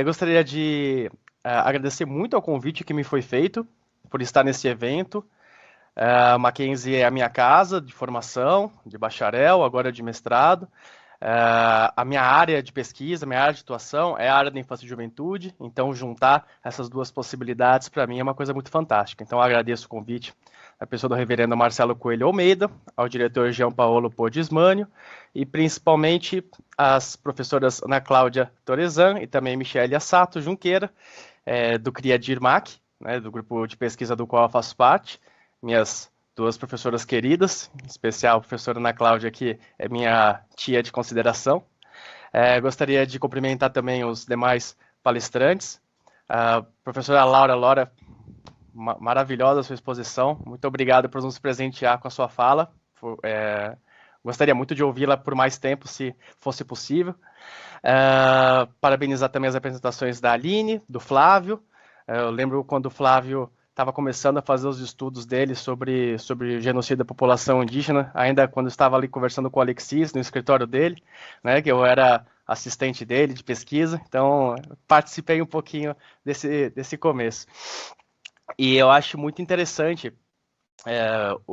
Gostaria de agradecer muito ao convite que me foi feito por estar nesse evento. A Mackenzie é a minha casa de formação, de bacharel, agora de mestrado. A minha área de pesquisa, minha área de atuação é a área da infância e juventude, então juntar essas duas possibilidades para mim é uma coisa muito fantástica. Então eu agradeço o convite da pessoa do reverendo Marcelo Coelho Almeida, ao diretor Jean Paolo Podismânio e principalmente as professoras Ana Cláudia Torezan e também Michele Assato Junqueira, do CRIADIR-MAC, né, do grupo de pesquisa do qual eu faço parte, minhas duas professoras queridas, em especial a professora Ana Cláudia, que é minha tia de consideração. Gostaria de cumprimentar também os demais palestrantes. A professora Laura, maravilhosa a sua exposição. Muito obrigado por nos presentear com a sua fala. Gostaria muito de ouvi-la por mais tempo, se fosse possível. Parabenizar também as apresentações da Aline, do Flávio. Eu lembro quando o Flávio estava começando a fazer os estudos dele sobre o genocídio da população indígena, ainda quando estava ali conversando com o Alexis no escritório dele, né, que eu era assistente dele de pesquisa, então participei um pouquinho desse começo. E eu acho muito interessante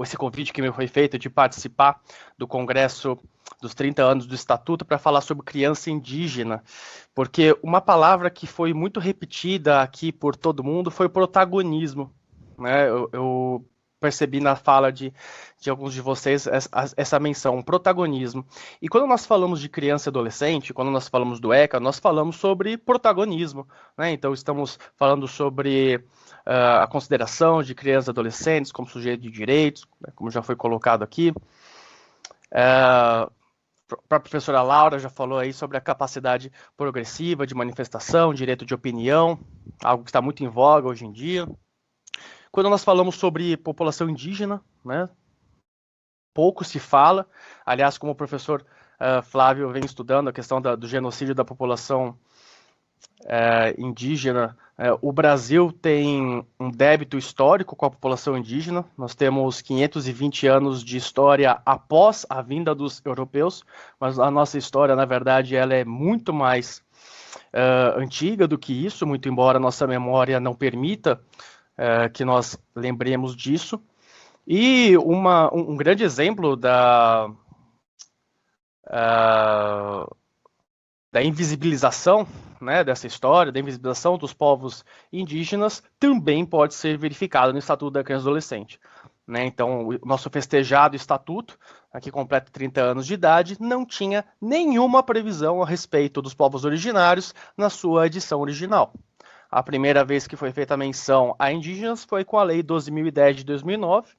esse convite que me foi feito de participar do Congresso dos 30 anos do Estatuto para falar sobre criança indígena, porque uma palavra que foi muito repetida aqui por todo mundo foi protagonismo, né? Eu percebi na fala de alguns de vocês essa menção, protagonismo. E quando nós falamos de criança e adolescente, quando nós falamos do ECA, nós falamos sobre protagonismo, né? Então estamos falando sobre a consideração de crianças e adolescentes como sujeito de direitos, né, como já foi colocado aqui. A professora Laura já falou aí sobre a capacidade progressiva de manifestação, direito de opinião, algo que está muito em voga hoje em dia. Quando nós falamos sobre população indígena, né, pouco se fala. Aliás, como o professor Flávio vem estudando a questão do genocídio da população indígena, o Brasil tem um débito histórico com a população indígena. Nós temos 520 anos de história após a vinda dos europeus, mas a nossa história, na verdade, ela é muito mais antiga do que isso, muito embora a nossa memória não permita que nós lembremos disso. E um grande exemplo da invisibilização, né, dessa história, da invisibilização dos povos indígenas, também pode ser verificado no Estatuto da Criança e do Adolescente. Né? Então, o nosso festejado Estatuto, que completa 30 anos de idade, não tinha nenhuma previsão a respeito dos povos originários na sua edição original. A primeira vez que foi feita a menção a indígenas foi com a Lei 12.010 de 2009,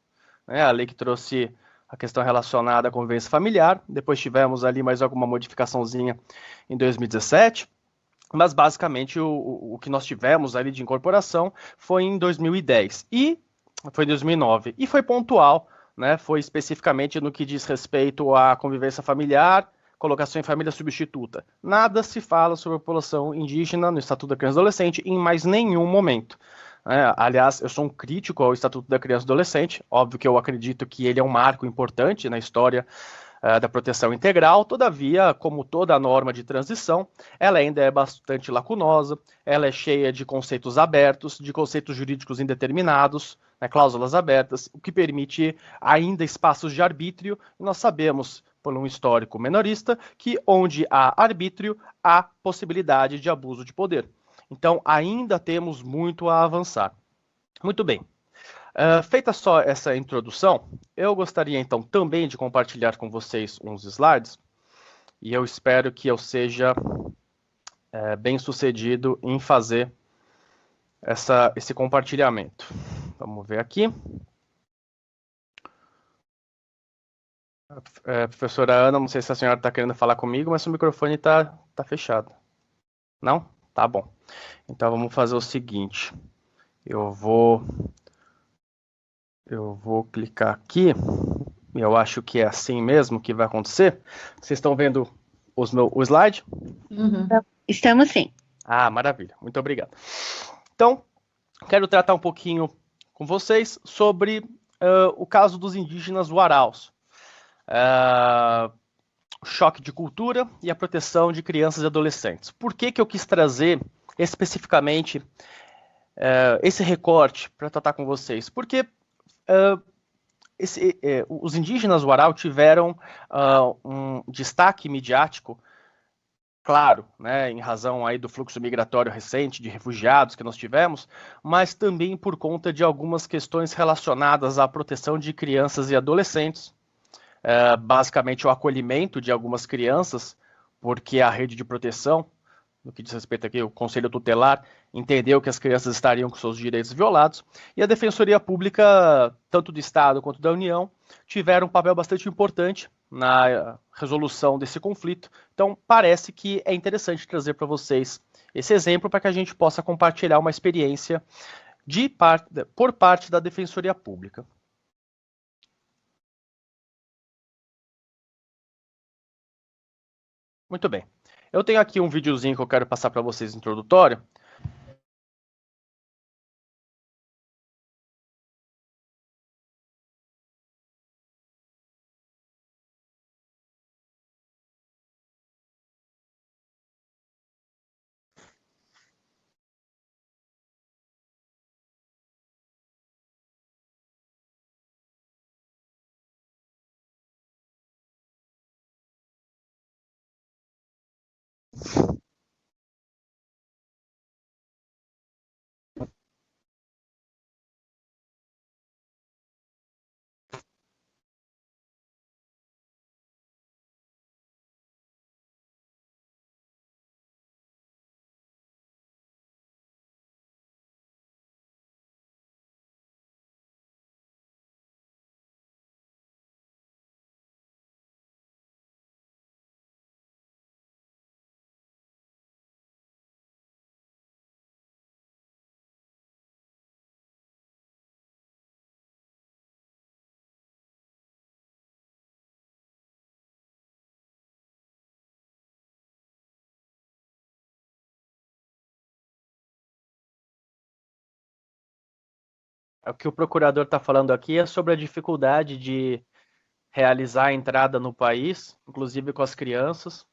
né, a lei que trouxe a questão relacionada à convivência familiar. Depois tivemos ali mais alguma modificaçãozinha em 2017, mas basicamente o que nós tivemos ali de incorporação foi em 2010 e foi em 2009 e foi pontual, né? Foi especificamente no que diz respeito à convivência familiar, colocação em família substituta. Nada se fala sobre a população indígena no Estatuto da Criança e Adolescente em mais nenhum momento. Aliás, eu sou um crítico ao Estatuto da Criança e Adolescente. Óbvio que eu acredito que ele é um marco importante na história da proteção integral. Todavia, como toda norma de transição, ela ainda é bastante lacunosa, ela é cheia de conceitos abertos, de conceitos jurídicos indeterminados, né, cláusulas abertas, o que permite ainda espaços de arbítrio. E nós sabemos, por um histórico menorista, que onde há arbítrio, há possibilidade de abuso de poder. Então, ainda temos muito a avançar. Muito bem. Feita só essa introdução, eu gostaria então também de compartilhar com vocês uns slides e eu espero que eu seja bem sucedido em fazer esse compartilhamento. Vamos ver aqui. Professora Ana, não sei se a senhora está querendo falar comigo, mas o microfone está fechado. Não? Tá bom. Então vamos fazer o seguinte. Eu vou clicar aqui. Eu acho que é assim mesmo que vai acontecer. Vocês estão vendo o slide? Uhum. Estamos sim. Ah, maravilha. Muito obrigado. Então, quero tratar um pouquinho com vocês sobre o caso dos indígenas Waraus. o choque de cultura e a proteção de crianças e adolescentes. Por que que eu quis trazer especificamente esse recorte para tratar com vocês? Porque os indígenas Warau tiveram um destaque midiático, claro, né, em razão aí do fluxo migratório recente de refugiados que nós tivemos, mas também por conta de algumas questões relacionadas à proteção de crianças e adolescentes, basicamente o acolhimento de algumas crianças, porque a rede de proteção, no que diz respeito aqui, o Conselho Tutelar, entendeu que as crianças estariam com seus direitos violados, e a Defensoria Pública, tanto do Estado quanto da União, tiveram um papel bastante importante na resolução desse conflito. Então, parece que é interessante trazer para vocês esse exemplo para que a gente possa compartilhar uma experiência por parte da Defensoria Pública. Muito bem. Eu tenho aqui um videozinho que eu quero passar para vocês introdutório. O que o procurador está falando aqui é sobre a dificuldade de realizar a entrada no país, inclusive com as crianças.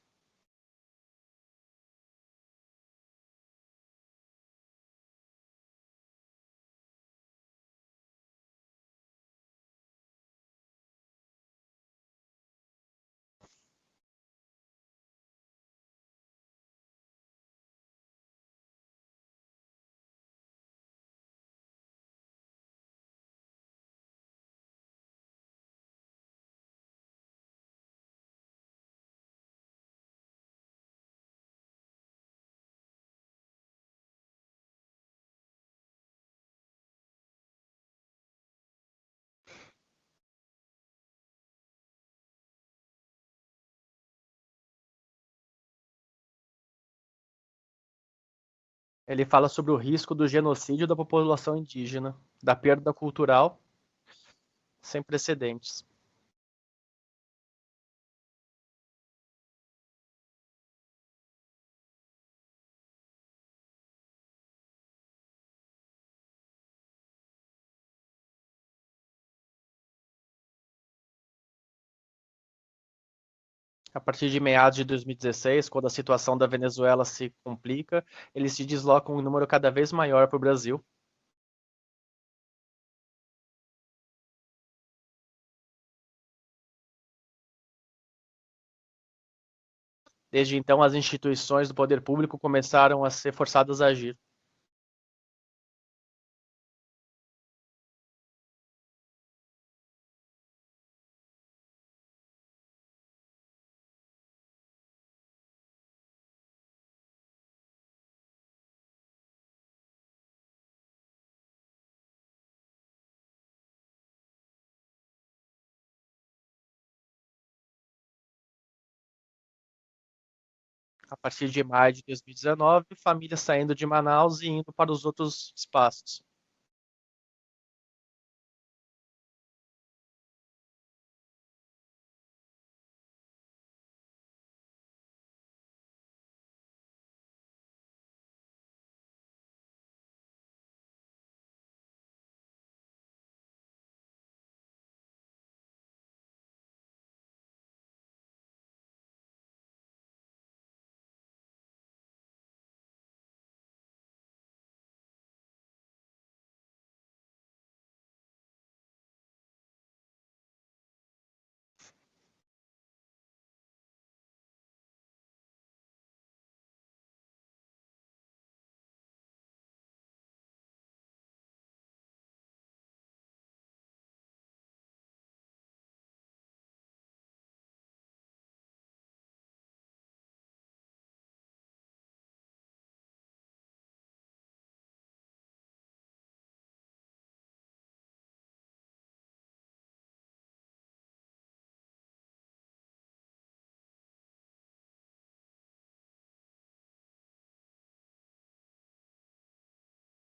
Ele fala sobre o risco do genocídio da população indígena, da perda cultural sem precedentes. A partir de meados de 2016, quando a situação da Venezuela se complica, eles se deslocam um número cada vez maior para o Brasil. Desde então, as instituições do poder público começaram a ser forçadas a agir. A partir de maio de 2019, famílias saindo de Manaus e indo para os outros espaços.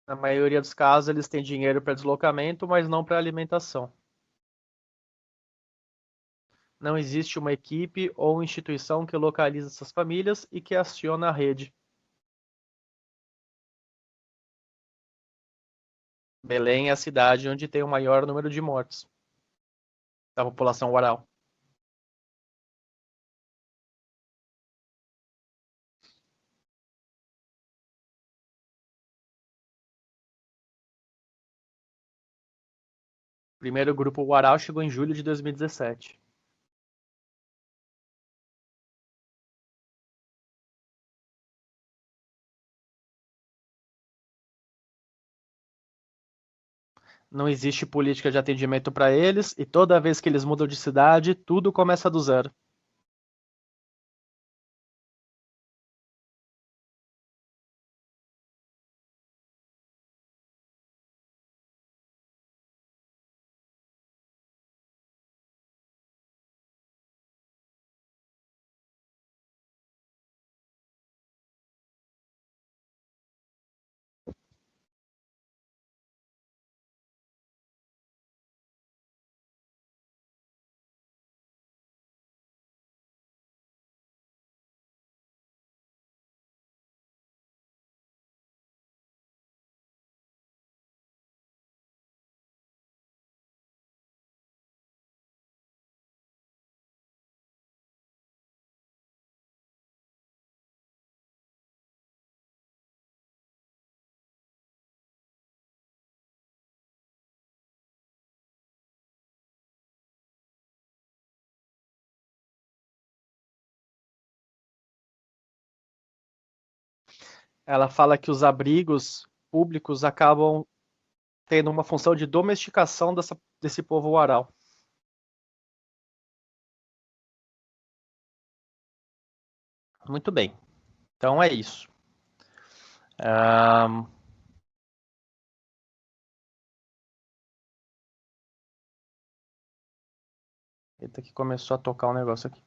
Na maioria dos casos, eles têm dinheiro para deslocamento, mas não para alimentação. Não existe uma equipe ou instituição que localiza essas famílias e que aciona a rede. Belém é a cidade onde tem o maior número de mortes da população Uarau. O primeiro grupo Uarau chegou em julho de 2017. Não existe política de atendimento para eles e toda vez que eles mudam de cidade, tudo começa do zero. Ela fala que os abrigos públicos acabam tendo uma função de domesticação desse povo Uarau. Muito bem. Então é isso. Eita, que começou a tocar um negócio aqui.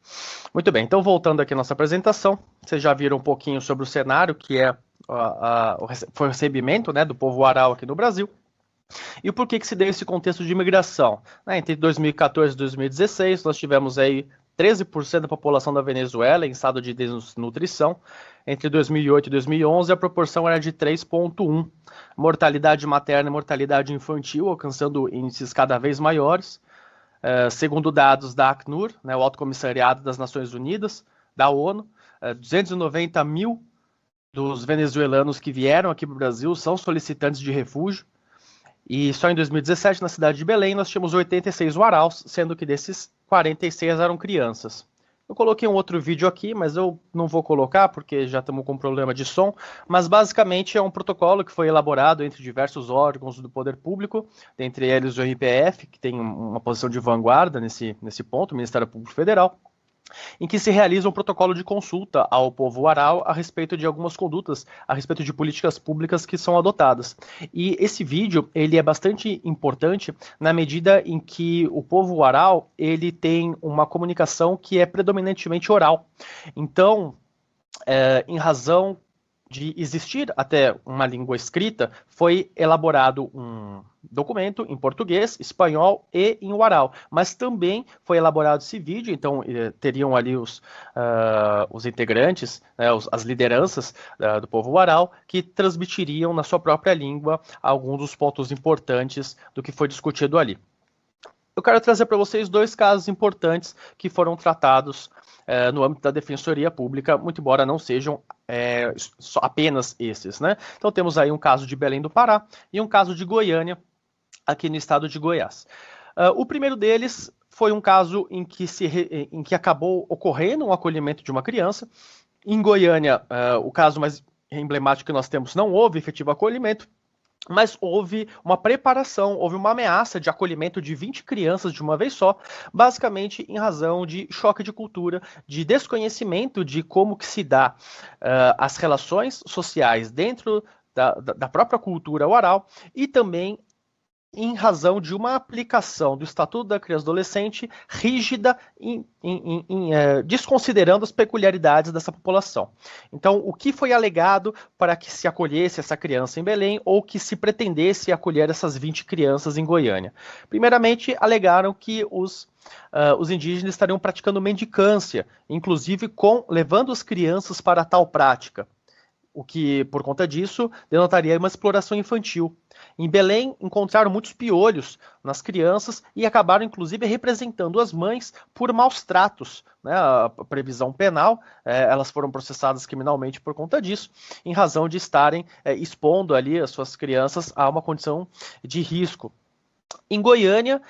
Muito bem, então voltando aqui à nossa apresentação, vocês já viram um pouquinho sobre o cenário, que é foi o recebimento, né, do povo Uarau aqui no Brasil. E o porquê que se deu esse contexto de imigração? Entre 2014 e 2016, nós tivemos aí 13% da população da Venezuela em estado de desnutrição. Entre 2008 e 2011, a proporção era de 3,1%. Mortalidade materna e mortalidade infantil alcançando índices cada vez maiores. Segundo dados da Acnur, né, o Alto Comissariado das Nações Unidas, da ONU, 290 mil dos venezuelanos que vieram aqui para o Brasil são solicitantes de refúgio. E só em 2017, na cidade de Belém, nós tínhamos 86 Uaraus, sendo que desses 46 eram crianças. Eu coloquei um outro vídeo aqui, mas eu não vou colocar porque já estamos com problema de som, mas basicamente é um protocolo que foi elaborado entre diversos órgãos do poder público, dentre eles o RPF, que tem uma posição de vanguarda nesse ponto, o Ministério Público Federal, em que se realiza um protocolo de consulta ao povo Uarau a respeito de algumas condutas, a respeito de políticas públicas que são adotadas. E esse vídeo, ele é bastante importante na medida em que o povo Uarau, ele tem uma comunicação que é predominantemente oral. Então, em razão de existir até uma língua escrita, foi elaborado um documento em português, espanhol e em Uarau, mas também foi elaborado esse vídeo, então teriam ali os integrantes, né, as lideranças do povo Uarau, que transmitiriam na sua própria língua alguns dos pontos importantes do que foi discutido ali. Eu quero trazer para vocês dois casos importantes que foram tratados no âmbito da Defensoria Pública, muito embora não sejam apenas esses, né? Então temos aí um caso de Belém do Pará e um caso de Goiânia, aqui no estado de Goiás. O primeiro deles foi um caso em que acabou ocorrendo um acolhimento de uma criança. Em Goiânia, o caso mais emblemático que nós temos, não houve efetivo acolhimento, mas houve uma preparação, houve uma ameaça de acolhimento de 20 crianças de uma vez só, basicamente em razão de choque de cultura, de desconhecimento de como que se dá as relações sociais dentro da própria cultura Uarau e também em razão de uma aplicação do Estatuto da Criança e do Adolescente rígida, desconsiderando as peculiaridades dessa população. Então, o que foi alegado para que se acolhesse essa criança em Belém ou que se pretendesse acolher essas 20 crianças em Goiânia? Primeiramente, alegaram que os indígenas estariam praticando mendicância, inclusive levando as crianças para tal prática, o que, por conta disso, denotaria uma exploração infantil. Em Belém, encontraram muitos piolhos nas crianças e acabaram, inclusive, representando as mães por maus tratos. Né? A previsão penal, elas foram processadas criminalmente por conta disso, em razão de estarem expondo ali as suas crianças a uma condição de risco. Em Goiânia,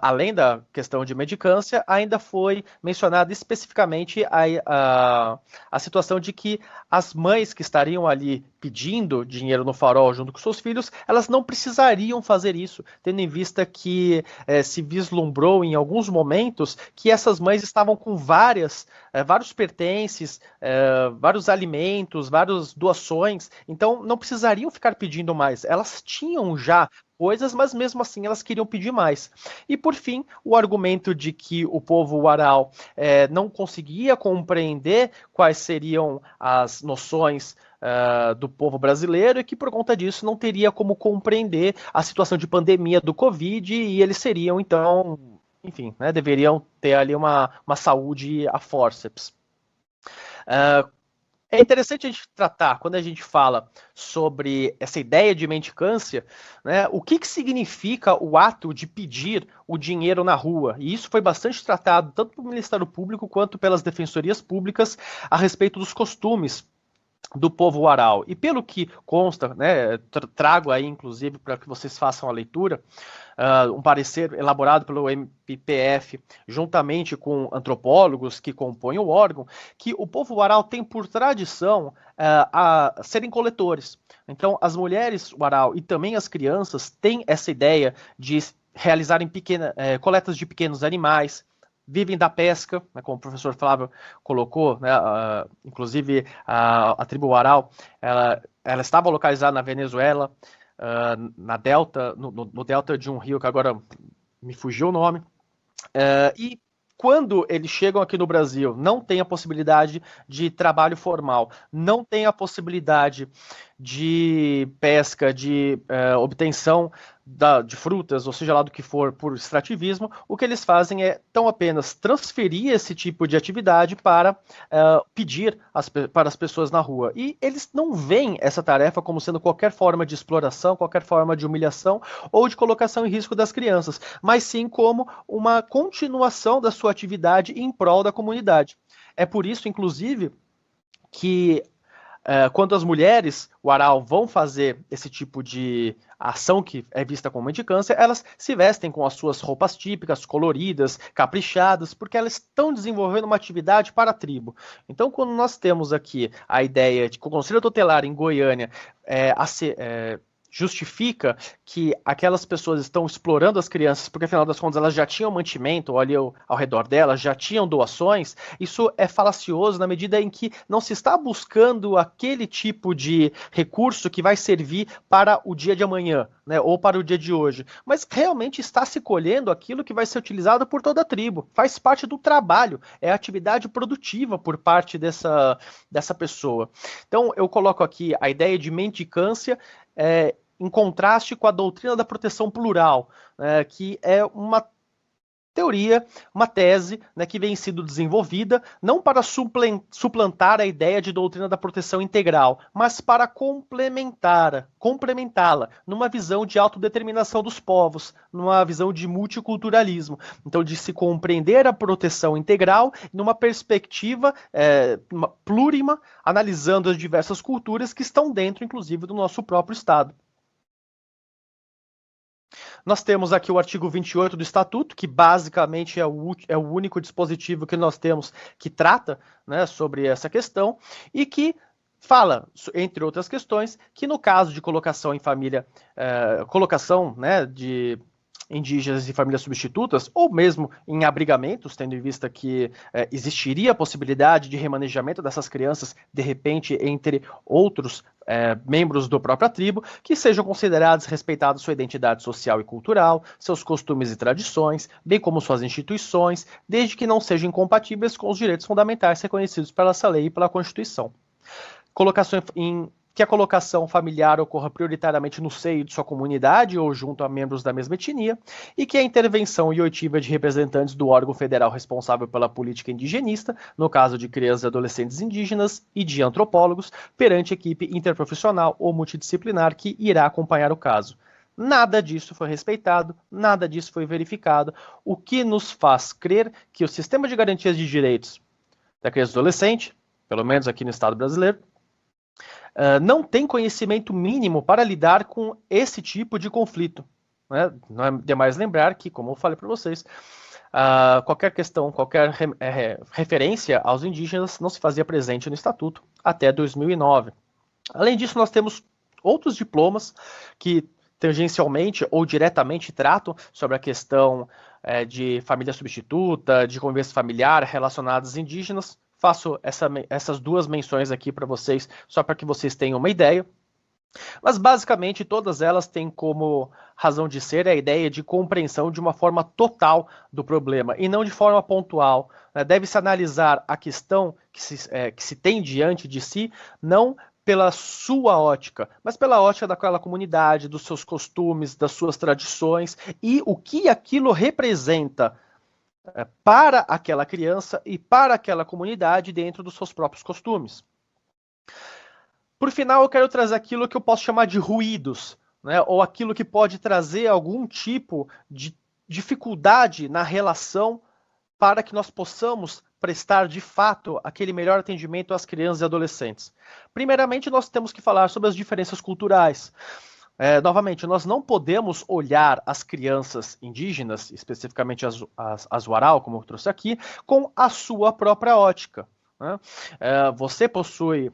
além da questão de mendicância, ainda foi mencionada especificamente a situação de que as mães que estariam ali pedindo dinheiro no farol junto com seus filhos, elas não precisariam fazer isso, tendo em vista que se vislumbrou em alguns momentos que essas mães estavam com vários pertences, vários alimentos, várias doações, então não precisariam ficar pedindo mais, elas tinham já coisas, mas mesmo assim elas queriam pedir mais. E por fim, o argumento de que o povo Warau não conseguia compreender quais seriam as noções do povo brasileiro e que por conta disso não teria como compreender a situação de pandemia do Covid e eles seriam então, enfim, né, deveriam ter ali uma saúde a fórceps. É interessante a gente tratar, quando a gente fala sobre essa ideia de mendicância, né, o que significa o ato de pedir o dinheiro na rua. E isso foi bastante tratado tanto pelo Ministério Público quanto pelas defensorias públicas a respeito dos costumes do povo Warau. E pelo que consta, né, trago aí inclusive para que vocês façam a leitura, um parecer elaborado pelo MPF, juntamente com antropólogos que compõem o órgão, que o povo Warau tem por tradição a serem coletores. Então, as mulheres Warau e também as crianças têm essa ideia de realizarem coletas de pequenos animais, vivem da pesca, né, como o professor Flávio colocou, né, inclusive a tribo Warau, ela estava localizada na Venezuela, na delta, no delta de um rio que agora me fugiu o nome, e quando eles chegam aqui no Brasil, não tem a possibilidade de trabalho formal, não tem a possibilidade de pesca, de obtenção de frutas, ou seja lá do que for, por extrativismo, o que eles fazem é tão apenas transferir esse tipo de atividade para pedir para as pessoas na rua. E eles não veem essa tarefa como sendo qualquer forma de exploração, qualquer forma de humilhação ou de colocação em risco das crianças, mas sim como uma continuação da sua atividade em prol da comunidade. É por isso, inclusive, que quando as mulheres Warau vão fazer esse tipo de ação que é vista como mendicância, elas se vestem com as suas roupas típicas, coloridas, caprichadas, porque elas estão desenvolvendo uma atividade para a tribo. Então, quando nós temos aqui a ideia de que o Conselho Tutelar em Goiânia justifica que aquelas pessoas estão explorando as crianças porque, afinal das contas, elas já tinham mantimento ali ao redor delas, já tinham doações, isso é falacioso na medida em que não se está buscando aquele tipo de recurso que vai servir para o dia de amanhã, né, ou para o dia de hoje, mas realmente está se colhendo aquilo que vai ser utilizado por toda a tribo, faz parte do trabalho, é a atividade produtiva por parte dessa pessoa. Então, eu coloco aqui a ideia de mendicância em contraste com a doutrina da proteção plural, que é uma teoria, uma tese, né, que vem sendo desenvolvida não para suplantar a ideia de doutrina da proteção integral, mas para complementá-la numa visão de autodeterminação dos povos, numa visão de multiculturalismo. Então, de se compreender a proteção integral numa perspectiva plurima, analisando as diversas culturas que estão dentro, inclusive, do nosso próprio Estado. Nós temos aqui o artigo 28 do Estatuto, que basicamente é o único dispositivo que nós temos que trata, né, sobre essa questão, e que fala, entre outras questões, que no caso de colocação em família, colocação, né, indígenas e famílias substitutas, ou mesmo em abrigamentos, tendo em vista que existiria a possibilidade de remanejamento dessas crianças, de repente, entre outros membros da própria tribo, que sejam considerados respeitados sua identidade social e cultural, seus costumes e tradições, bem como suas instituições, desde que não sejam incompatíveis com os direitos fundamentais reconhecidos pela essa lei e pela Constituição. Que a colocação familiar ocorra prioritariamente no seio de sua comunidade ou junto a membros da mesma etnia, e que a intervenção e oitiva de representantes do órgão federal responsável pela política indigenista, no caso de crianças e adolescentes indígenas, e de antropólogos, perante equipe interprofissional ou multidisciplinar que irá acompanhar o caso. Nada disso foi respeitado, nada disso foi verificado, o que nos faz crer que o sistema de garantias de direitos da criança e adolescente, pelo menos aqui no Estado brasileiro, não tem conhecimento mínimo para lidar com esse tipo de conflito. Né? Não é demais lembrar que, como eu falei para vocês, qualquer questão, qualquer referência aos indígenas não se fazia presente no Estatuto até 2009. Além disso, nós temos outros diplomas que tangencialmente ou diretamente tratam sobre a questão de família substituta, de convivência familiar relacionadas aos indígenas. Faço essas duas menções aqui para vocês, só para que vocês tenham uma ideia. Mas, basicamente, todas elas têm como razão de ser a ideia de compreensão de uma forma total do problema, e não de forma pontual. Deve-se analisar a questão que se tem diante de si, não pela sua ótica, mas pela ótica daquela comunidade, dos seus costumes, das suas tradições, e o que aquilo representa para aquela criança e para aquela comunidade dentro dos seus próprios costumes. Por final, eu quero trazer aquilo que eu posso chamar de ruídos, né, ou aquilo que pode trazer algum tipo de dificuldade na relação para que nós possamos prestar, de fato, aquele melhor atendimento às crianças e adolescentes. Primeiramente, nós temos que falar sobre as diferenças culturais. Novamente, nós não podemos olhar as crianças indígenas, especificamente as Warau, como eu trouxe aqui, com a sua própria ótica. Né? Você possui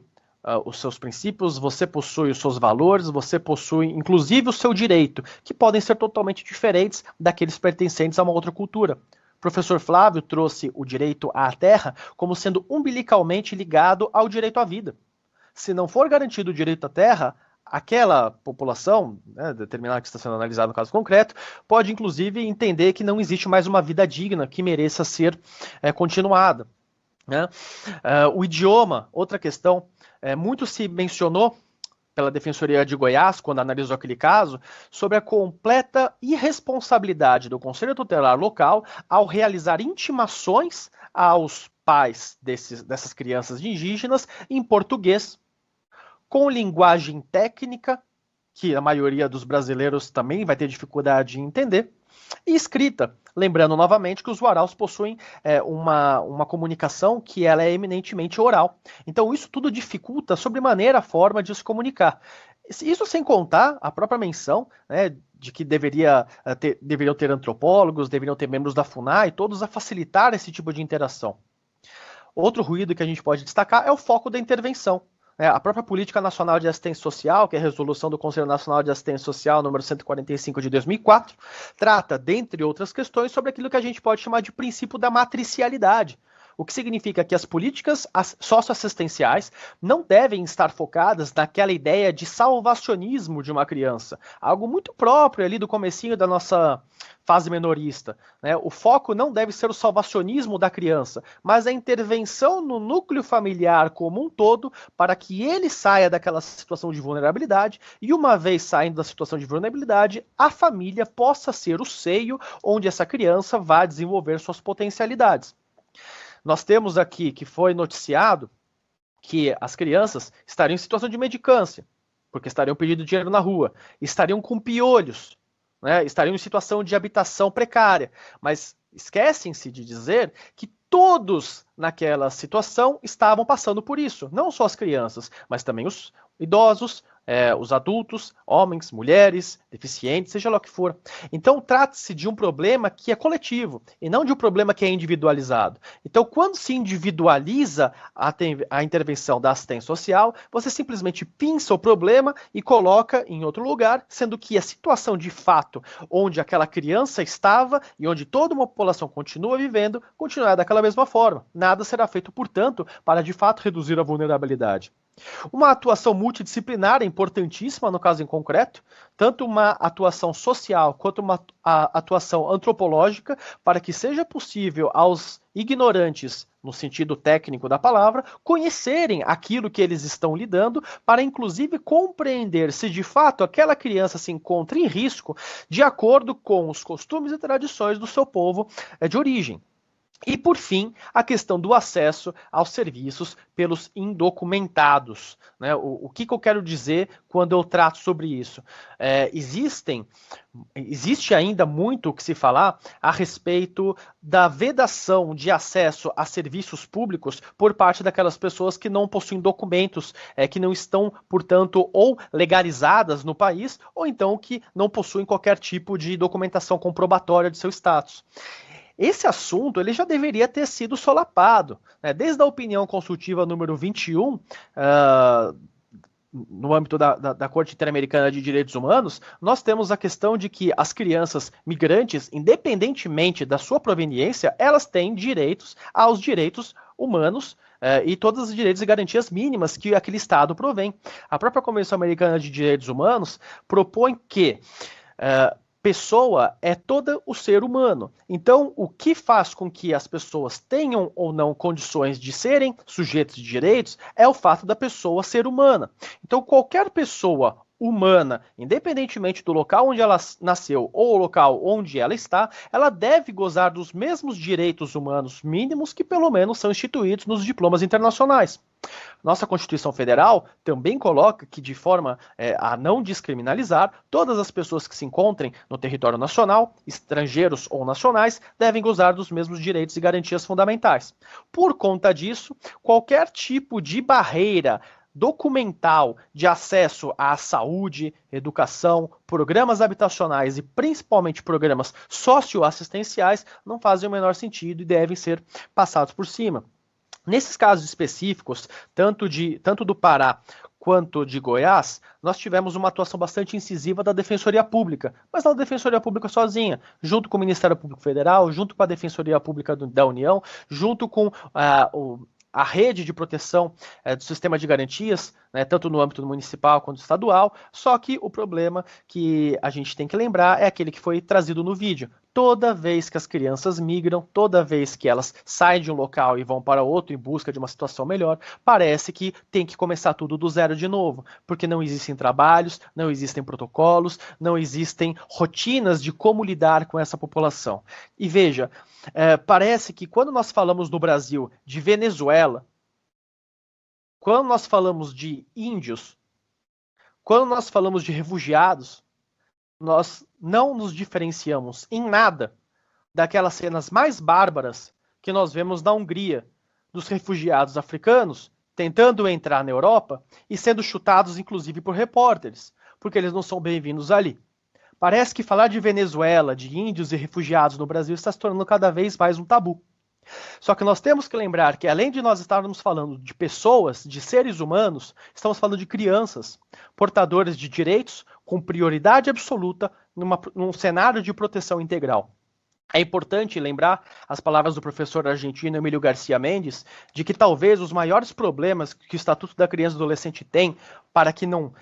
os seus princípios, você possui os seus valores, você possui, inclusive, o seu direito, que podem ser totalmente diferentes daqueles pertencentes a uma outra cultura. O professor Flávio trouxe o direito à terra como sendo umbilicalmente ligado ao direito à vida. Se não for garantido o direito à terra, aquela população, determinada que está sendo analisada no caso concreto, pode inclusive entender que não existe mais uma vida digna que mereça ser continuada. Né? O idioma, outra questão, muito se mencionou pela Defensoria de Goiás, quando analisou aquele caso, sobre a completa irresponsabilidade do Conselho Tutelar local ao realizar intimações aos pais dessas crianças indígenas em português, com linguagem técnica, que a maioria dos brasileiros também vai ter dificuldade de entender, e escrita. Lembrando novamente que os Waraus possuem uma comunicação que ela é eminentemente oral. Então isso tudo dificulta sobremaneira a forma de se comunicar. Isso sem contar a própria menção, né, de que deveriam ter antropólogos, deveriam ter membros da FUNAI, todos a facilitar esse tipo de interação. Outro ruído que a gente pode destacar é o foco da intervenção. A própria Política Nacional de Assistência Social, que é a resolução do Conselho Nacional de Assistência Social número 145 de 2004, trata, dentre outras questões, sobre aquilo que a gente pode chamar de princípio da matricialidade, o que significa que as políticas socioassistenciais não devem estar focadas naquela ideia de salvacionismo de uma criança, algo muito próprio ali do comecinho da nossa fase menorista. Né? O foco não deve ser o salvacionismo da criança, mas a intervenção no núcleo familiar como um todo para que ele saia daquela situação de vulnerabilidade e, uma vez saindo da situação de vulnerabilidade, a família possa ser o seio onde essa criança vai desenvolver suas potencialidades. Nós temos aqui que foi noticiado que as crianças estariam em situação de mendicância, porque estariam pedindo dinheiro na rua, estariam com piolhos, né? Estariam em situação de habitação precária, mas esquecem-se de dizer que todos naquela situação estavam passando por isso, não só as crianças, mas também os idosos, os adultos, homens, mulheres, deficientes, seja lá o que for. Então, trata-se de um problema que é coletivo e não de um problema que é individualizado. Então, quando se individualiza a intervenção da assistência social, você simplesmente pinça o problema e coloca em outro lugar, sendo que a situação de fato onde aquela criança estava e onde toda uma população continua vivendo, continuará daquela mesma forma. Nada será feito, portanto, para de fato reduzir a vulnerabilidade. Uma atuação multidisciplinar é importantíssima no caso em concreto, tanto uma atuação social quanto uma atuação antropológica, para que seja possível aos ignorantes, no sentido técnico da palavra, conhecerem aquilo que eles estão lidando, para inclusive compreender se de fato aquela criança se encontra em risco de acordo com os costumes e tradições do seu povo de origem. E, por fim, a questão do acesso aos serviços pelos indocumentados. Né? O que eu quero dizer quando eu trato sobre isso? Existe ainda muito o que se falar a respeito da vedação de acesso a serviços públicos por parte daquelas pessoas que não possuem documentos, que não estão, portanto, ou legalizadas no país, ou então que não possuem qualquer tipo de documentação comprobatória de seu status. Esse assunto ele já deveria ter sido solapado, né? Desde a opinião consultiva número 21, no âmbito da Corte Interamericana de Direitos Humanos, nós temos a questão de que as crianças migrantes, independentemente da sua proveniência, elas têm direitos aos direitos humanos e todos os direitos e garantias mínimas que aquele Estado provém. A própria Convenção Americana de Direitos Humanos propõe que pessoa é todo o ser humano. Então, o que faz com que as pessoas tenham ou não condições de serem sujeitos de direitos é o fato da pessoa ser humana. Então, qualquer pessoa humana, independentemente do local onde ela nasceu ou o local onde ela está, ela deve gozar dos mesmos direitos humanos mínimos que pelo menos são instituídos nos diplomas internacionais. Nossa Constituição Federal também coloca que, de forma a não descriminalizar, todas as pessoas que se encontrem no território nacional, estrangeiros ou nacionais, devem gozar dos mesmos direitos e garantias fundamentais. Por conta disso, qualquer tipo de barreira documental de acesso à saúde, educação, programas habitacionais e principalmente programas socioassistenciais não fazem o menor sentido e devem ser passados por cima. Nesses casos específicos, tanto do Pará quanto de Goiás, nós tivemos uma atuação bastante incisiva da Defensoria Pública, mas não da Defensoria Pública sozinha, junto com o Ministério Público Federal, junto com a Defensoria Pública da União, junto com a rede de proteção do sistema de garantias, né, tanto no âmbito municipal quanto estadual, só que o problema que a gente tem que lembrar é aquele que foi trazido no vídeo. Toda vez que as crianças migram, toda vez que elas saem de um local e vão para outro em busca de uma situação melhor, parece que tem que começar tudo do zero de novo, porque não existem trabalhos, não existem protocolos, não existem rotinas de como lidar com essa população. E veja, parece que quando nós falamos no Brasil de Venezuela, quando nós falamos de índios, quando nós falamos de refugiados, nós não nos diferenciamos em nada daquelas cenas mais bárbaras que nós vemos na Hungria, dos refugiados africanos tentando entrar na Europa e sendo chutados inclusive por repórteres, porque eles não são bem-vindos ali. Parece que falar de Venezuela, de índios e refugiados no Brasil está se tornando cada vez mais um tabu. Só que nós temos que lembrar que, além de nós estarmos falando de pessoas, de seres humanos, estamos falando de crianças, portadores de direitos com prioridade absoluta num cenário de proteção integral. É importante lembrar as palavras do professor argentino Emílio Garcia Mendes, de que talvez os maiores problemas que o Estatuto da Criança e do Adolescente tem para que não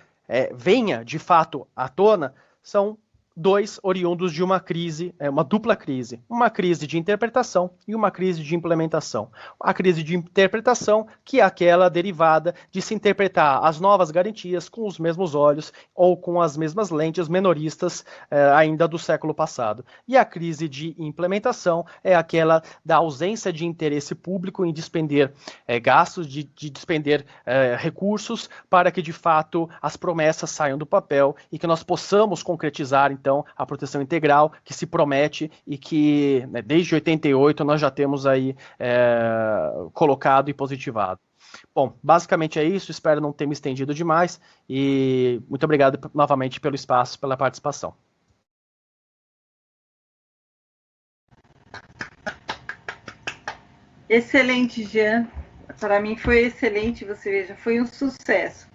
venha de fato à tona são dois oriundos de uma crise, uma dupla crise. Uma crise de interpretação e uma crise de implementação. A crise de interpretação, que é aquela derivada de se interpretar as novas garantias com os mesmos olhos ou com as mesmas lentes menoristas ainda do século passado. E a crise de implementação é aquela da ausência de interesse público em despender gastos, de despender recursos para que, de fato, as promessas saiam do papel e que nós possamos concretizar, então, a proteção integral que se promete e que, desde 88, nós já temos aí colocado e positivado. Bom, basicamente é isso, espero não ter me estendido demais e muito obrigado novamente pelo espaço, pela participação. Excelente, Jean. Para mim foi excelente, você veja, foi um sucesso.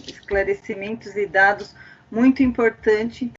Esclarecimentos e dados muito importantes.